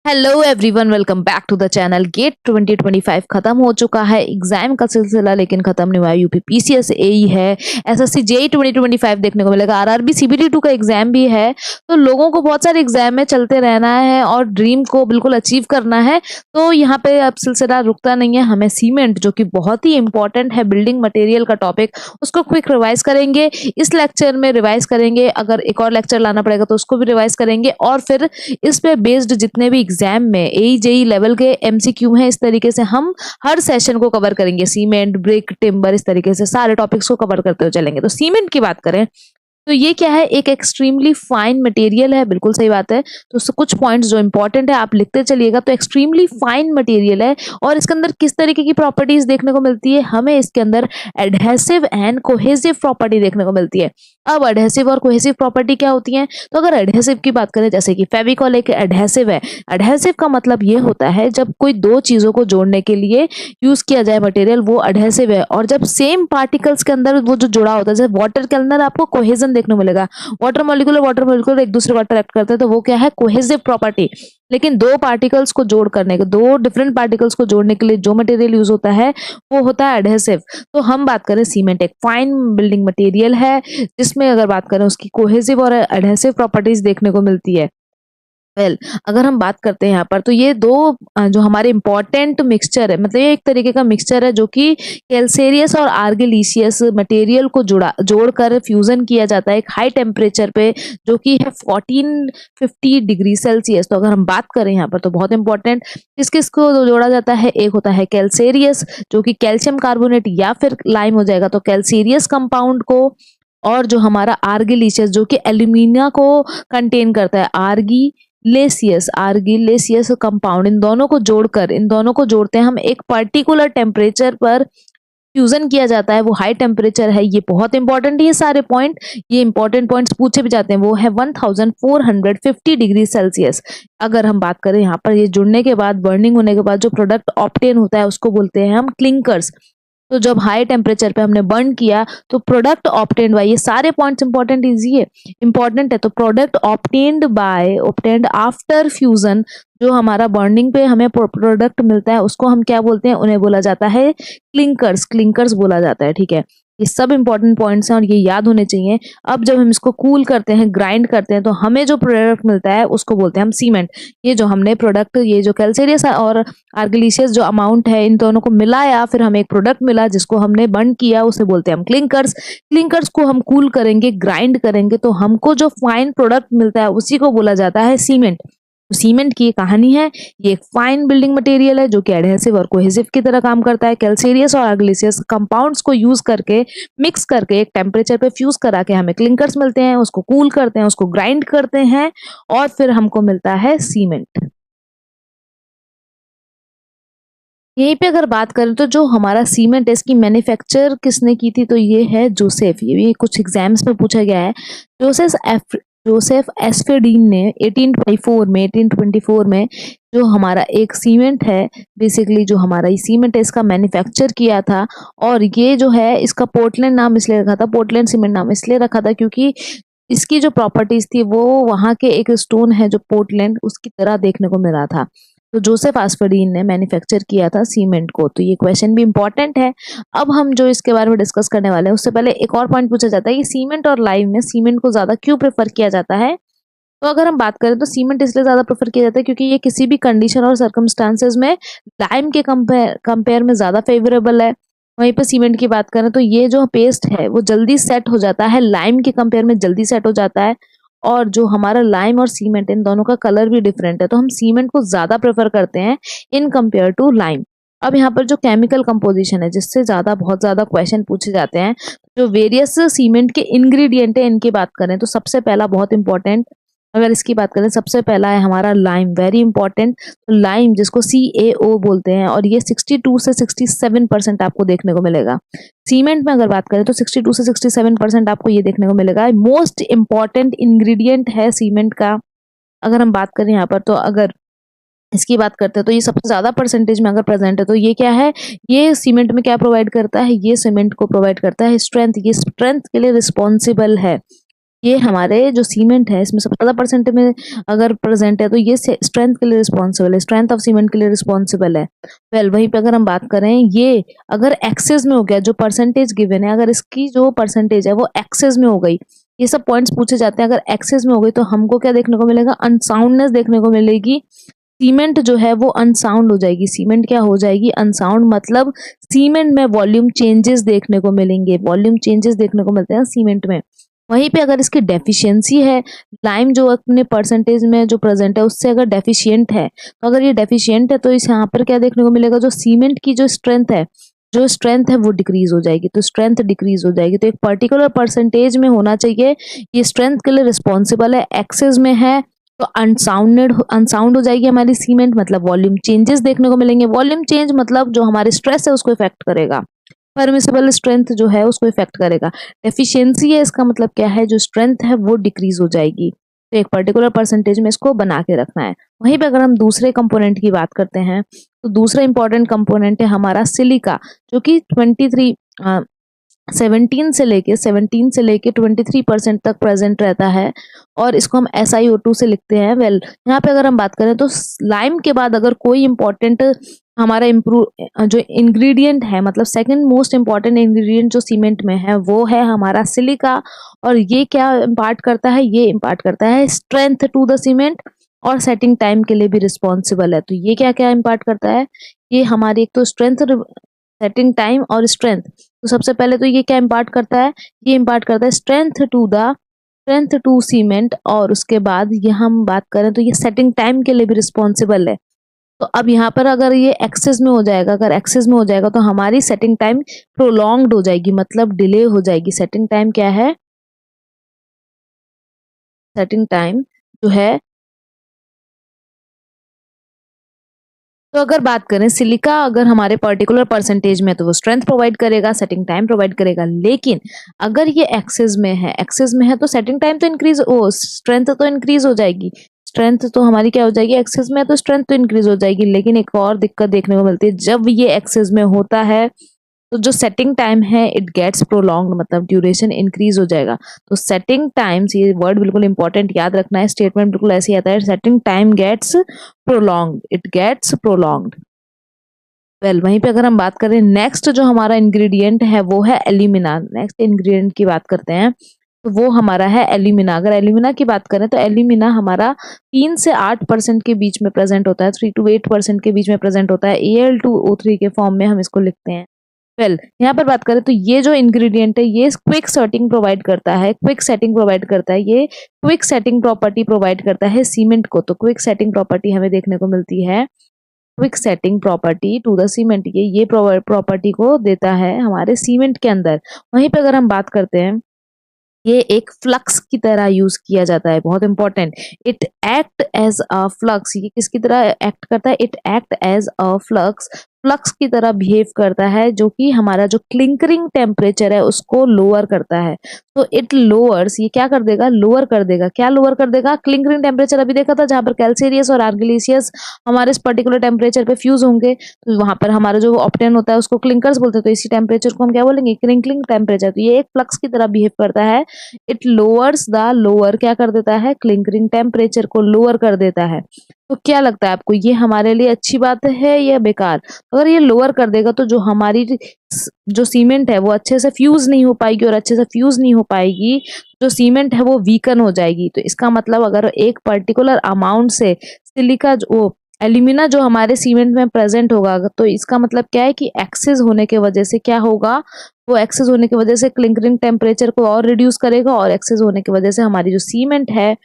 Hello everyone, welcome back to the channel. गेट 2025 खत्म हो चुका है। एग्जाम का सिलसिला लेकिन खत्म नहीं हुआ। यूपी पीसीएस एई है, एसएससी जेई 2025 देखने को मिलेगा। आरआरबी सीबीटी 2 का एग्जाम भी है। तो लोगों को बहुत सारे एग्जाम में चलते रहना है और ड्रीम को बिल्कुल अचीव करना है। तो यहाँ पे अब सिलसिला रुकता नहीं है। हमें सीमेंट, जो कि बहुत ही इंपॉर्टेंट है, बिल्डिंग मटेरियल का टॉपिक, उसको क्विक रिवाइज करेंगे। इस लेक्चर में रिवाइज करेंगे। अगर एक और लेक्चर लाना पड़ेगा तो उसको भी रिवाइज करेंगे। और फिर इस पे बेस्ड जितने भी एग्जाम में एई जेई लेवल के एमसीक्यू हैं, इस तरीके से हम हर सेशन को कवर करेंगे। सीमेंट, ब्रिक, टिम्बर, इस तरीके से सारे टॉपिक्स को कवर करते हुए चलेंगे। तो सीमेंट की बात करें तो ये क्या है, एक एक्सट्रीमली फाइन मटेरियल है। बिल्कुल सही बात है। तो कुछ पॉइंट्स जो इंपॉर्टेंट है आप लिखते चलिएगा। तो एक्सट्रीमली फाइन मटेरियल है और इसके अंदर किस तरीके की प्रॉपर्टीज देखने को मिलती है, हमें इसके अंदर एडहेसिव एंड कोहेसिव प्रॉपर्टी देखने को मिलती है। अब एडहेसिव और कोहेसिव प्रॉपर्टी क्या होती है? तो अगर एडहेसिव की बात करें, जैसे कि फेविकॉल एक एडहेसिव है। एडहेसिव का मतलब ये होता है जब कोई दो चीजों को जोड़ने के लिए यूज किया जाए मटेरियल, वो एडहेसिव है। और जब सेम पार्टिकल्स के अंदर वो जो जुड़ा होता है, जैसे वाटर के अंदर आपको कोहेजन देखने को मिलेगा। वाटर मॉलिक्यूल एक दूसरे को अट्रैक्ट करते हैं, तो वो क्या है, कोहेसिव प्रॉपर्टी। लेकिन दो पार्टिकल्स को जोड़ करने के, दो डिफरेंट पार्टिकल्स को जोड़ने के लिए जो मटेरियल यूज होता है वो होता है एडहेसिव। तो हम बात करें, सीमेंट एक फाइन बिल्डिंग मटेरियल है जिसमें अगर बात करें उसकी कोहेसिव और एडहेसिव प्रॉपर्टीज देखने को मिलती है। अगर हम बात करते हैं यहाँ पर, तो ये दो जो हमारे इंपॉर्टेंट मिक्सचर है, मतलब ये एक तरीके का मिक्सचर है जो कि कैल्सेरियस और आर्गिलीशियस मटेरियल को जोड़कर फ्यूजन किया जाता है एक हाई टेम्परेचर पे, जो कि है 1450 डिग्री सेल्सियस। तो अगर हम बात करें यहाँ पर तो बहुत इंपॉर्टेंट किस किस को जोड़ा जाता है, एक होता है कैल्सेरियस जो कि कैल्शियम कार्बोनेट या फिर लाइम हो जाएगा, तो कैल्सेरियस कंपाउंड को, और जो हमारा आर्गिलीशियस जो कि एल्यूमिनिया को कंटेन करता है, आर्गिलेसियस कंपाउंड, इन दोनों को जोड़ते हैं हम एक पर्टिकुलर टेम्परेचर पर फ्यूजन किया जाता है। वो हाई टेम्परेचर है। ये बहुत इंपॉर्टेंट है। ये सारे पॉइंट, ये इंपॉर्टेंट पॉइंट्स पूछे भी जाते हैं। वो है 1450 डिग्री सेल्सियस। अगर हम बात करें यहाँ पर, ये जुड़ने के बाद, बर्निंग होने के बाद जो प्रोडक्ट ऑब्टेन होता है उसको बोलते हैं हम क्लिंकर्स। तो जब हाई टेम्परेचर पे हमने बर्न किया तो प्रोडक्ट ऑब्टेन्ड बाय, ये सारे पॉइंट्स इंपॉर्टेंट है। तो प्रोडक्ट ऑब्टेन्ड आफ्टर फ्यूजन, जो हमारा बर्निंग पे हमें प्रोडक्ट मिलता है उसको हम क्या बोलते हैं, उन्हें बोला जाता है क्लिंकर्स बोला जाता है। ठीक है, ये सब इंपॉर्टेंट पॉइंट्स हैं और ये याद होने चाहिए। अब जब हम इसको कूल करते हैं, ग्राइंड करते हैं, तो हमें जो प्रोडक्ट मिलता है उसको बोलते हैं हम सीमेंट। ये जो हमने प्रोडक्ट, ये जो कैल्सेरियस और आर्गिलीशियस जो अमाउंट है, इन दोनों को मिलाया, फिर हमें एक प्रोडक्ट मिला जिसको हमने बर्न किया, उसे बोलते हैं हम क्लिंकर्स को हम कूल करेंगे, ग्राइंड करेंगे, तो हमको जो फाइन प्रोडक्ट मिलता है उसी को बोला जाता है सीमेंट। तो सीमेंट की ये कहानी है। ये एक फाइन बिल्डिंग मटेरियल है जो कि एडहेसिव और कोहेसिव की तरह काम करता है। कैल्सेरियस और आर्गिलिशियस कंपाउंड्स को यूज करके, मिक्स करके एक टेम्परेचर पे फ्यूज करा के हमें क्लिंकर्स मिलते हैं, उसको कूल करते हैं, उसको ग्राइंड करते हैं और फिर हमको मिलता है सीमेंट। यहीं पे अगर बात करें तो जो हमारा सीमेंट है, इसकी मैन्युफैक्चर किसने की थी, तो ये है जोसेफ। ये भी कुछ एग्जाम्स में पूछा गया है। जोसेफ एस्फेडीन ने 1824 में जो हमारा एक सीमेंट है, बेसिकली जो हमारा ये सीमेंट है, इसका मैन्युफैक्चर किया था। और ये जो है, इसका पोर्टलैंड नाम इसलिए रखा था, पोर्टलैंड सीमेंट नाम इसलिए रखा था क्योंकि इसकी जो प्रॉपर्टीज थी वो वहाँ के एक स्टोन है जो पोर्टलैंड, उसकी तरह देखने को मिला था। तो जोसेफ एस्फेडीन ने मैन्युफैक्चर किया था सीमेंट को। तो ये क्वेश्चन भी इंपॉर्टेंट है। अब हम जो इसके बारे में डिस्कस करने वाले हैं, उससे पहले एक और पॉइंट पूछा जाता है कि सीमेंट और लाइम में सीमेंट को ज्यादा क्यों प्रेफर किया जाता है। तो अगर हम बात करें तो सीमेंट इसलिए ज्यादा प्रेफर किया जाता है क्योंकि ये किसी भी कंडीशन और सर्कमस्टांसेस में लाइम के कंपेयर में ज्यादा फेवरेबल है। वहीं पे सीमेंट की बात करें तो ये जो पेस्ट है वो जल्दी सेट हो जाता है, लाइम के कंपेयर में जल्दी सेट हो जाता है। और जो हमारा लाइम और सीमेंट, इन दोनों का कलर भी डिफरेंट है, तो हम सीमेंट को ज्यादा प्रेफर करते हैं इन कंपेयर टू लाइम। अब यहाँ पर जो केमिकल कंपोजिशन है, जिससे बहुत ज्यादा क्वेश्चन पूछे जाते हैं, जो वेरियस सीमेंट के इंग्रेडिएंट है, इनकी बात करें तो सबसे पहला, बहुत इंपॉर्टेंट, अगर इसकी बात करें, सबसे पहला है हमारा लाइम, वेरी इंपॉर्टेंट। लाइम जिसको CaO बोलते हैं, और ये 62 से 67% आपको देखने को मिलेगा। सीमेंट में अगर बात करें तो 62 से 67% आपको ये देखने को मिलेगा। मोस्ट इंपॉर्टेंट इंग्रेडिएंट है सीमेंट का। अगर हम बात करें यहाँ पर, तो अगर इसकी बात करते हैं तो ये सबसे ज्यादा परसेंटेज में अगर प्रेजेंट है, तो ये क्या है, ये सीमेंट में क्या प्रोवाइड करता है, ये सीमेंट को प्रोवाइड करता है स्ट्रेंथ। ये स्ट्रेंथ के लिए रिस्पॉन्सिबल है। ये हमारे जो सीमेंट है इसमें 17% में अगर प्रेजेंट है तो ये स्ट्रेंथ के लिए रिस्पॉन्सिबल है, स्ट्रेंथ ऑफ सीमेंट के लिए रिस्पॉन्सिबल है। वेल वहीं पे अगर हम बात करें ये अगर एक्सेस में हो गया, जो परसेंटेज गिवन है अगर इसकी जो परसेंटेज है वो एक्सेस में हो गई, ये सब पॉइंट्स पूछे जाते हैं, अगर एक्सेस में हो गई तो हमको क्या देखने को मिलेगा, अनसाउंडनेस देखने को मिलेगी। सीमेंट जो है वो अनसाउंड हो जाएगी। सीमेंट क्या हो जाएगी, अनसाउंड, मतलब सीमेंट में वॉल्यूम चेंजेस देखने को मिलेंगे, वॉल्यूम चेंजेस देखने को मिलते हैं सीमेंट में। वहीं पे अगर इसकी डेफिशिएंसी है, लाइम जो अपने परसेंटेज में जो प्रेजेंट है उससे अगर डेफिशिएंट है, तो अगर ये डेफिशिएंट है तो इस यहाँ पर क्या देखने को मिलेगा, जो सीमेंट की जो स्ट्रेंथ है वो डिक्रीज हो जाएगी, तो स्ट्रेंथ डिक्रीज हो जाएगी। तो एक पर्टिकुलर परसेंटेज में होना चाहिए, ये स्ट्रेंथ के लिए रिस्पॉन्सिबल है, एक्सेस में है तो अनसाउंड हो जाएगी हमारी सीमेंट, मतलब वॉल्यूम चेंजेस देखने को मिलेंगे। वॉल्यूम चेंज मतलब जो हमारे स्ट्रेस है उसको इफेक्ट करेगा, परमिसिबल स्ट्रेंथ जो है उसको इफेक्ट करेगा। डेफिशिएंसी है इसका मतलब क्या है, जो स्ट्रेंथ है वो डिक्रीज हो जाएगी। तो एक पर्टिकुलर परसेंटेज में इसको बना के रखना है। वहीं पे अगर हम दूसरे कंपोनेंट की बात करते हैं तो दूसरा इंपॉर्टेंट कंपोनेंट है हमारा सिलिका, जो कि 17 से लेके 23% तक प्रेजेंट रहता है और इसको हम SiO2 से लिखते हैं। वेल यहाँ पे अगर हम बात करें तो लाइम के बाद अगर कोई इंपॉर्टेंट हमारा इम्प्रूव जो इंग्रेडिएंट है, मतलब सेकंड मोस्ट इंपॉर्टेंट इंग्रेडिएंट जो सीमेंट में है वो है हमारा सिलिका। और ये क्या इम्पार्ट करता है, ये इम्पार्ट करता है स्ट्रेंथ टू द सीमेंट और सेटिंग टाइम के लिए भी रिस्पॉन्सिबल है। तो ये क्या क्या इम्पार्ट करता है, ये हमारी एक तो स्ट्रेंथ, सेटिंग टाइम और स्ट्रेंथ। तो सबसे पहले तो ये क्या इम्पार्ट करता है, ये इम्पार्ट करता है स्ट्रेंथ टू सीमेंट, और उसके बाद ये हम बात करें तो ये सेटिंग टाइम के लिए भी रिस्पॉन्सिबल है। तो अब यहाँ पर अगर ये एक्सेस में हो जाएगा, अगर एक्सेस में हो जाएगा तो हमारी सेटिंग टाइम प्रोलॉन्ग्ड हो जाएगी, मतलब डिले हो जाएगी। सेटिंग टाइम क्या है, सेटिंग टाइम जो है, तो अगर बात करें सिलिका अगर हमारे पर्टिकुलर परसेंटेज में तो वो स्ट्रेंथ प्रोवाइड करेगा, सेटिंग टाइम प्रोवाइड करेगा। लेकिन अगर ये एक्सेस में है तो सेटिंग टाइम तो इंक्रीज, ओ स्ट्रेंथ तो इंक्रीज हो जाएगी। स्ट्रेंथ तो हमारी क्या हो जाएगी, एक्सेस में है तो स्ट्रेंथ तो इंक्रीज हो जाएगी। लेकिन एक और दिक्कत देखने को मिलती है, जब ये एक्सेस में होता है तो जो सेटिंग टाइम है इट गेट्स प्रोलॉन्ग्ड, मतलब ड्यूरेशन इंक्रीज हो जाएगा। तो सेटिंग टाइम्स, ये वर्ड बिल्कुल इंपॉर्टेंट याद रखना है, स्टेटमेंट बिल्कुल ऐसे ही आता है, setting time gets prolonged, it gets prolonged. Well वहीं पे अगर हम बात करें नेक्स्ट जो हमारा इंग्रेडिएंट है वो है एल्यूमिना। नेक्स्ट इंग्रेडिएंट की बात करते हैं तो वो हमारा है एल्यूमिना। अगर एल्यूमिना की बात करें तो एल्यूमिना हमारा 3 से 8% के बीच में प्रेजेंट होता है, 3 to 8% के बीच में प्रेजेंट होता है। Al2O3 के फॉर्म में हम इसको लिखते हैं। वेल यहाँ पर बात करें तो ये जो इंग्रेडिएंट है ये क्विक सेटिंग प्रोवाइड करता है, क्विक सेटिंग प्रोवाइड करता है, ये क्विक सेटिंग प्रॉपर्टी प्रोवाइड करता है सीमेंट को। तो क्विक सेटिंग प्रॉपर्टी हमें देखने को मिलती है, quick setting property to the cement, ये प्रॉपर्टी को देता है हमारे सीमेंट के अंदर। वहीं पे अगर हम बात करते हैं, ये एक फ्लक्स की तरह यूज किया जाता है, बहुत important. It act as a flux, ये किसकी तरह एक्ट करता है, it act as a flux, flux की तरह बिहेव करता है, जो कि हमारा जो क्लिंकरिंग टेम्परेचर है उसको लोअर करता है। तो इट लोअर्स, ये क्या कर देगा, लोअर कर देगा। क्या लोअर कर देगा, क्लिंकरिंग टेम्परेचर अभी देखा था जहां पर कैल्सेरियस और आर्गिलिसियस हमारे इस पर्टिकुलर टेम्परेचर पे फ्यूज होंगे, तो वहां पर हमारा जो ऑप्टेन होता है उसको क्लिंकर्स बोलते हैं। तो इसी टेम्परेचर को हम क्या बोलेंगे, क्लिंकरिंग टेम्परेचर। तो ये एक फ्लक्स की तरह बिहेव करता है। इट लोअर्स द लोअर, क्या कर देता है, क्लिंकरिंग टेम्परेचर को लोअर कर देता है। तो क्या लगता है आपको, ये हमारे लिए अच्छी बात है या बेकार? अगर ये लोअर कर देगा तो जो हमारी जो सीमेंट है वो अच्छे से फ्यूज नहीं हो पाएगी, और अच्छे से फ्यूज नहीं हो पाएगी जो सीमेंट है वो वीकन हो जाएगी। तो इसका मतलब अगर एक पर्टिकुलर अमाउंट से सिलिका जो एल्यूमिना जो हमारे सीमेंट में प्रेजेंट होगा, तो इसका मतलब क्या है कि एक्सेस होने के वजह से क्या होगा, वो एक्सेस होने की वजह से क्लिंकरिंग टेम्परेचर को और रिड्यूस करेगा, और एक्सेस होने की वजह से हमारी जो सीमेंट है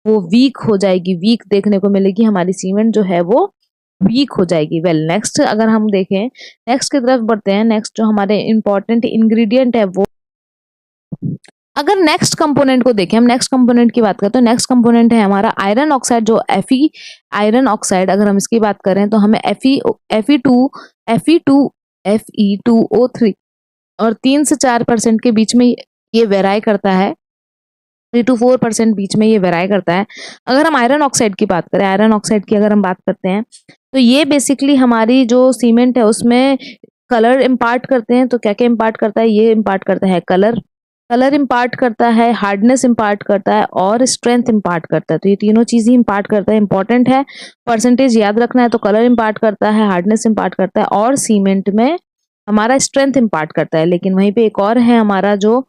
वो वीक हो जाएगी, वीक देखने को मिलेगी, हमारी सीमेंट जो है वो वीक हो जाएगी। वेल नेक्स्ट अगर हम देखें, नेक्स्ट की तरफ बढ़ते हैं। नेक्स्ट जो हमारे इंपॉर्टेंट इंग्रेडिएंट है वो, अगर नेक्स्ट कंपोनेंट को देखें, हम नेक्स्ट कंपोनेंट की बात करते हैं तो नेक्स्ट कंपोनेंट है हमारा आयरन ऑक्साइड, जो Fe आयरन ऑक्साइड। अगर हम इसकी बात करें तो हमें Fe2O3 और 3 से 4% के बीच में ये वेराई करता है, 3 to 4% बीच में ये वेराई करता है। अगर हम आयरन ऑक्साइड की बात करें, आयरन ऑक्साइड की अगर हम बात करते हैं तो ये बेसिकली हमारी जो सीमेंट है उसमें कलर इम्पार्ट करते हैं। तो क्या क्या इम्पार्ट करता है, ये इम्पार्ट करता है कलर, कलर इम्पार्ट करता है, हार्डनेस इम्पार्ट करता है और स्ट्रेंथ इम्पार्ट करता है। तो ये तीनों चीज़ ही इम्पार्ट करता है, इंपॉर्टेंट है। परसेंटेज याद रखना है तो कलर इम्पार्ट करता है, हार्डनेस इम्पार्ट करता है और सीमेंट में हमारा स्ट्रेंथ इम्पार्ट करता है। लेकिन वहीं पे एक और है हमारा जो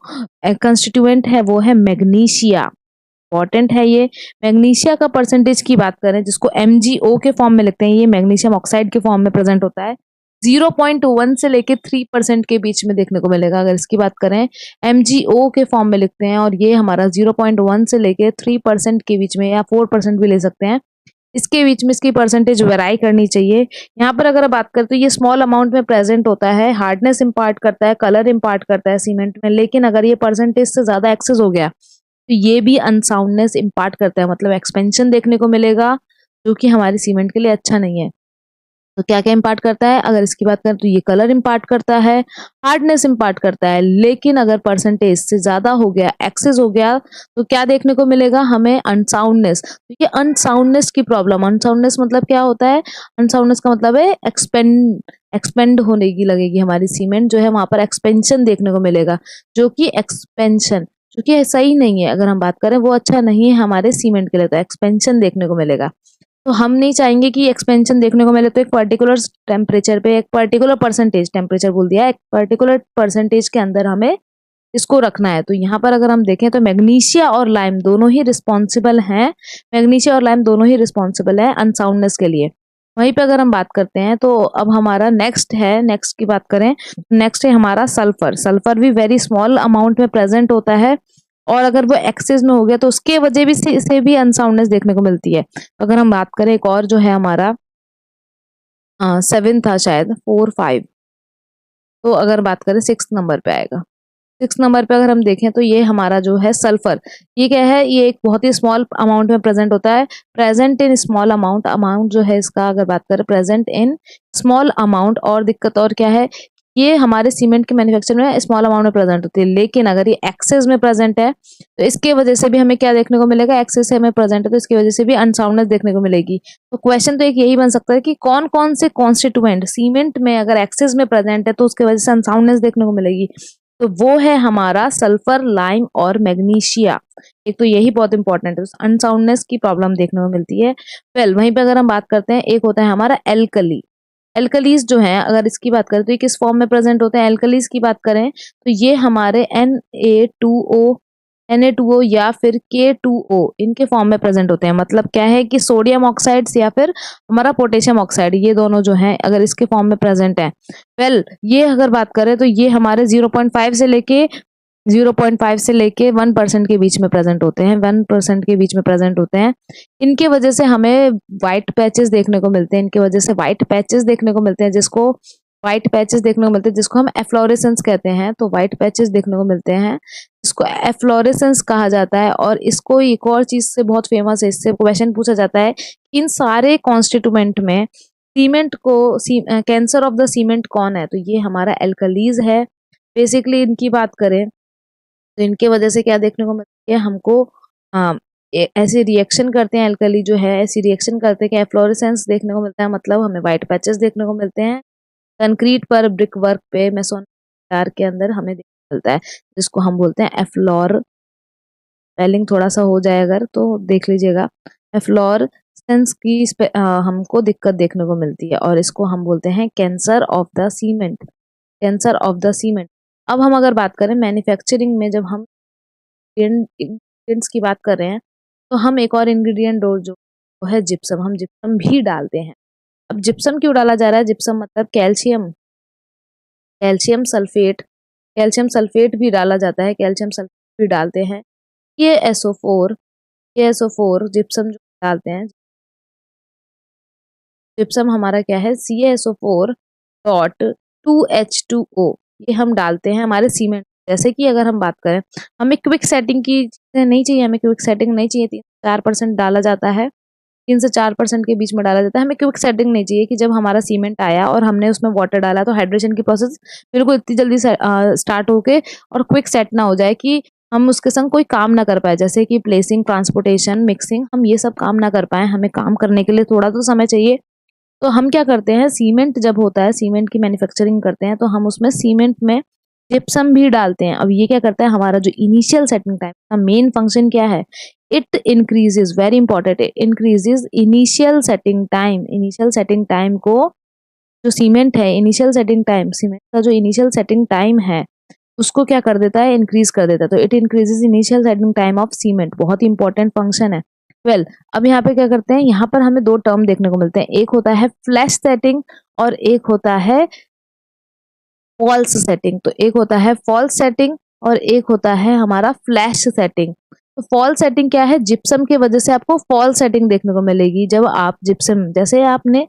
कंस्टिट्यूएंट है वो है मैग्नीशिया। इंपॉर्टेंट है ये। मैग्नीशिया का परसेंटेज की बात करें जिसको MgO के फॉर्म में लिखते हैं, ये मैग्नीशियम ऑक्साइड के फॉर्म में प्रेजेंट होता है। 0.1 से लेके 3% के बीच में देखने को मिलेगा। अगर इसकी बात करें MgO के फॉर्म में लिखते हैं और ये हमारा 0.1 से लेके 3% के बीच में या 4% भी ले सकते हैं। इसके बीच में इसकी परसेंटेज वेराई करनी चाहिए। यहाँ पर अगर बात करें तो ये स्मॉल अमाउंट में प्रेजेंट होता है, हार्डनेस इम्पार्ट करता है, कलर इम्पार्ट करता है सीमेंट में। लेकिन अगर ये परसेंटेज से ज्यादा एक्सेस हो गया तो ये भी अनसाउंडनेस इम्पार्ट करता है, मतलब एक्सपेंशन देखने को मिलेगा जो कि हमारी सीमेंट के लिए अच्छा नहीं है। तो क्या क्या इम्पार्ट करता है, अगर इसकी बात करें तो ये कलर इम्पार्ट करता है, हार्डनेस इम्पार्ट करता है। लेकिन अगर परसेंटेज से ज्यादा हो गया, एक्सेस हो गया, तो क्या देखने को मिलेगा हमें, अनसाउंडनेस। तो ये अनसाउंडनेस की प्रॉब्लम, अनसाउंडनेस मतलब क्या होता है, अनसाउंडनेस का मतलब है एक्सपेंड होने की लगेगी हमारी सीमेंट जो है, वहां पर एक्सपेंशन देखने को मिलेगा, जो कि एक्सपेंशन जो कि सही नहीं है। अगर हम बात करें वो अच्छा नहीं है हमारे सीमेंट के लिए, तो एक्सपेंशन देखने को मिलेगा। तो हम नहीं चाहेंगे कि एक्सपेंशन देखने को मिले, तो एक पर्टिकुलर टेम्परेचर पे, एक पर्टिकुलर परसेंटेज, टेम्परेचर बोल दिया, एक पर्टिकुलर परसेंटेज के अंदर हमें इसको रखना है। तो यहाँ पर अगर हम देखें तो मैग्नीशिया और लाइम दोनों ही रिस्पॉन्सिबल हैं, मैग्नीशिया और लाइम दोनों ही रिस्पॉन्सिबल है अनसाउंडनेस के लिए। वहीं पे अगर हम बात करते हैं तो अब हमारा नेक्स्ट है, नेक्स्ट की बात करें, नेक्स्ट है हमारा सल्फर। सल्फर भी वेरी स्मॉल अमाउंट में प्रेजेंट होता है और अगर वो एक्सेस में हो गया तो उसके वजह भी से भी अनसाउंडनेस देखने को मिलती है। अगर हम बात करें एक और जो है हमारा 7 था शायद, 4 5, तो अगर बात करें 6 नंबर पे आएगा। 6 नंबर पे अगर हम देखें तो ये हमारा जो है सल्फर, ये क्या है, ये एक बहुत ही स्मॉल अमाउंट में प्रेजेंट होता है। Present in small amount, amount जो है इसका अगर बात करें प्रेजेंट इन स्मॉल अमाउंट, और दिक्कत और क्या है, ये हमारे सीमेंट के मैन्युफैक्चर में स्मॉल अमाउंट में प्रेजेंट होती है। लेकिन अगर ये एक्सेस में प्रेजेंट है तो इसके वजह से भी हमें क्या देखने को मिलेगा, एक्सेस में प्रेजेंट है तो इसकी वजह से भी अनसाउंडनेस देखने को मिलेगी। तो क्वेश्चन तो एक यही बन सकता है कि कौन कौन से कॉन्स्टिट्यूएंट सीमेंट में अगर एक्सेस में प्रेजेंट है तो उसकी वजह से अनसाउंडनेस देखने को मिलेगी। तो वो है हमारा सल्फर, लाइम और मैग्नीशिया। एक तो यही बहुत इंपॉर्टेंट है, अनसाउंडनेस की प्रॉब्लम देखने को मिलती है। वेल वहीं पे अगर हम बात करते हैं, एक होता है हमारा एल्कली। एल्कलीज जो है अगर इसकी बात करें तो ये किस फॉर्म में प्रेजेंट होते हैं, एल्कलीज की बात करें तो ये हमारे Na2O या फिर K2O इनके फॉर्म में प्रेजेंट होते हैं। मतलब क्या है कि सोडियम ऑक्साइड्स या फिर हमारा पोटेशियम ऑक्साइड, ये दोनों जो हैं अगर इसके फॉर्म में प्रेजेंट है, वेल ये अगर बात करें तो ये हमारे 0.5 से लेके 1% के बीच में प्रेजेंट होते हैं, 1% के बीच में प्रेजेंट होते हैं। इनके वजह से हमें व्हाइट पैचेस देखने को मिलते हैं, इनके वजह से व्हाइट पैचेस देखने को मिलते हैं, जिसको व्हाइट पैचेस देखने को मिलते हैं जिसको हम एफ्लोरेसेंस कहते हैं। तो व्हाइट पैचेस देखने को मिलते हैं जिसको एफ्लोरेसेंस कहा जाता है। और इसको एक और चीज से बहुत फेमस है, इससे क्वेश्चन पूछा जाता है इन सारे कॉन्स्टिट्यूएंट में सीमेंट को कैंसर ऑफ द सीमेंट कौन है, तो ये हमारा एल्कलीज है। बेसिकली इनकी बात करें तो इनके वजह से क्या देखने को मिलती है हमको, ऐसे रिएक्शन करते हैं, एल्कली जो है ऐसी रिएक्शन करते हैं कि एफ्लोरेसेंस देखने को मिलता है, मतलब हमें व्हाइट पैचेस देखने को मिलते हैं कंक्रीट पर, ब्रिक वर्क पे, मेसोन के अंदर हमें देखने को मिलता है, जिसको हम बोलते हैं एफ्लोर। स्पेलिंग थोड़ा सा हो जाए अगर तो देख लीजिएगा, एफ्लोरेसेंस की हमको दिक्कत देखने को मिलती है और इसको हम बोलते हैं cancer of the cement, cancer of the cement. अब हम अगर बात करें मैन्युफैक्चरिंग में, जब हम इंग्रेडिएंट्स की बात कर रहे हैं तो हम एक और इंग्रेडिएंट जो वो है जिप्सम, हम जिप्सम भी डालते हैं। अब जिप्सम क्यों डाला जा रहा है, जिप्सम मतलब calcium, calcium sulphate, calcium sulphate भी डाला जाता है, कैल्शियम सल्फेट भी डालते हैं। ये SO4 जिप्सम जो डालते हैं, जिप्सम हमारा क्या है CaSO4.2H2O, ये हम डालते हैं हमारे सीमेंट। जैसे कि अगर हम बात करें, हमें क्विक सेटिंग की चीजें नहीं चाहिए, हमें क्विक सेटिंग नहीं चाहिए, 3-4% डाला जाता है, 3 से 4% के बीच में डाला जाता है। हमें क्विक सेटिंग नहीं चाहिए कि जब हमारा सीमेंट आया और हमने उसमें वाटर डाला तो हाइड्रेशन की प्रोसेस बिल्कुल इतनी जल्दी स्टार्ट होके और क्विक सेट ना हो जाए कि हम उसके संग कोई काम ना कर पाए, जैसे कि प्लेसिंग, ट्रांसपोर्टेशन, मिक्सिंग, हम ये सब काम ना कर पाए। हमें काम करने के लिए थोड़ा तो समय चाहिए। तो हम क्या करते हैं, सीमेंट जब होता है, सीमेंट की मैन्युफैक्चरिंग करते हैं तो हम उसमें सीमेंट में जिप्सम भी डालते हैं। अब ये क्या करता है, हमारा जो इनिशियल सेटिंग टाइम का मेन फंक्शन क्या है, it increases, very important, increases initial setting time. Initial setting time को जो सीमेंट है, इनिशियल सेटिंग टाइम, सीमेंट का जो इनिशियल सेटिंग टाइम है उसको क्या कर देता है, इंक्रीज कर देता है। तो it increases initial setting time of cement, बहुत ही इंपॉर्टेंट फंक्शन है। वेल अब यहाँ पे क्या करते हैं, यहाँ पर हमें दो टर्म देखने को मिलते हैं, एक होता है फ्लैश सेटिंग और एक होता है फॉल्स सेटिंग। तो एक होता है फॉल्स सेटिंग और एक होता है हमारा फ्लैश सेटिंग। तो फॉल्स सेटिंग क्या है, जिप्सम की वजह से आपको फॉल्स सेटिंग देखने को मिलेगी। जब आप जिप्सम, जैसे आपने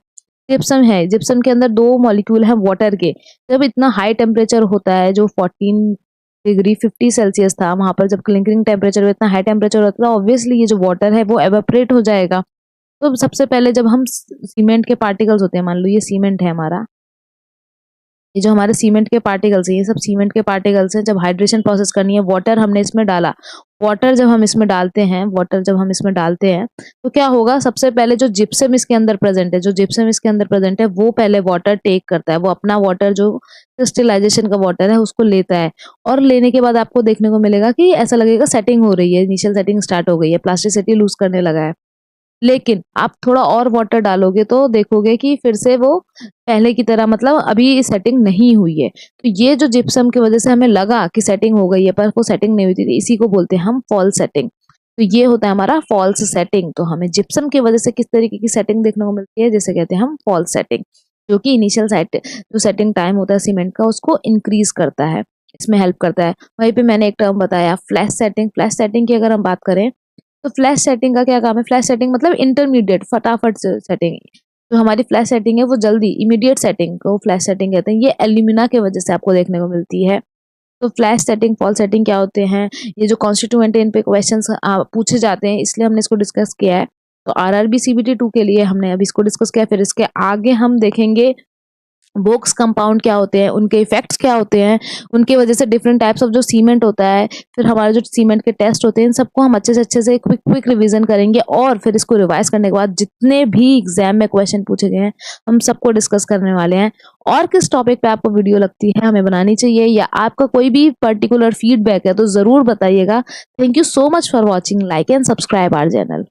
जिप्सम है, जिप्सम के अंदर दो मॉलिक्यूल हैं वाटर के, जब इतना हाई टेम्परेचर होता है, जो 14 डिग्री 50 सेल्सियस था, वहां पर जब क्लिंकरिंग टेम्परेचर इतना हाई टेम्परेचर होता है, ऑब्वियसली ये जो वाटर है वो एवेपोरेट हो जाएगा। तो सबसे पहले जब हम सीमेंट के पार्टिकल्स होते हैं, मान लो ये सीमेंट है हमारा, ये जो हमारे सीमेंट के पार्टिकल्स हैं, ये सब सीमेंट के पार्टिकल्स हैं। जब हाइड्रेशन प्रोसेस करनी है, वाटर हमने इसमें डाला, वाटर जब हम इसमें डालते हैं, वाटर जब हम इसमें डालते हैं तो क्या होगा, सबसे पहले जो जिप्सम इसके अंदर प्रेजेंट है, जो जिप्सम इसके अंदर प्रेजेंट है, वो पहले वाटर टेक करता है, वो अपना वाटर जो क्रिस्टलाइजेशन का वाटर है उसको लेता है। और लेने के बाद आपको देखने को मिलेगा कि ऐसा लगेगा सेटिंग हो रही है, इनिशियल सेटिंग स्टार्ट हो गई है, प्लास्टिसिटी लूज करने लगा है। लेकिन आप थोड़ा और वाटर डालोगे तो देखोगे कि फिर से वो पहले की तरह, मतलब अभी सेटिंग नहीं हुई है। तो ये जो जिप्सम की वजह से हमें लगा कि सेटिंग हो गई है, पर वो सेटिंग नहीं हुई थी, इसी को बोलते हैं हम फॉल्स सेटिंग। तो ये होता है हमारा फॉल्स सेटिंग। तो हमें जिप्सम की वजह से किस तरीके की सेटिंग देखने को मिलती है, जैसे कहते हैं हम फॉल्स सेटिंग, जो कि इनिशियल जो सेटिंग टाइम होता है सीमेंट का उसको इंक्रीज करता है, इसमें हेल्प करता है। वहीं पे मैंने एक टर्म बताया फ्लैश सेटिंग। फ्लैश सेटिंग की अगर हम बात करें तो फ्लैश सेटिंग का क्या काम है, फ्लैश सेटिंग मतलब इंटरमीडिएट, फटाफट सेटिंग। जो हमारी फ्लैश सेटिंग है वो जल्दी, इमीडिएट सेटिंग को फ्लैश सेटिंग कहते हैं। ये एल्यूमिना के वजह से आपको देखने को मिलती है। तो फ्लैश सेटिंग, फॉल सेटिंग क्या होते हैं, ये जो कॉन्स्टिट्यूएंट है इन पे क्वेश्चंस पूछे जाते हैं, इसलिए हमने इसको डिस्कस किया है। तो आरआरबी सीबीटी 2 के लिए हमने अभी इसको डिस्कस किया, फिर इसके आगे हम देखेंगे बोक्स कंपाउंड क्या होते हैं, उनके इफेक्ट्स क्या होते हैं, उनकी वजह से डिफरेंट टाइप्स ऑफ जो सीमेंट होता है, फिर हमारे जो सीमेंट के टेस्ट होते हैं, इन सबको हम अच्छे से क्विक रिवीजन करेंगे। और फिर इसको रिवाइज करने के बाद जितने भी एग्जाम में क्वेश्चन पूछे गए हैं हम सबको डिस्कस करने वाले हैं। और किस टॉपिक पे आपको वीडियो लगती है हमें बनानी चाहिए, या आपका कोई भी पर्टिकुलर फीडबैक है तो जरूर बताइएगा। Thank you so much for watching, like and subscribe our channel.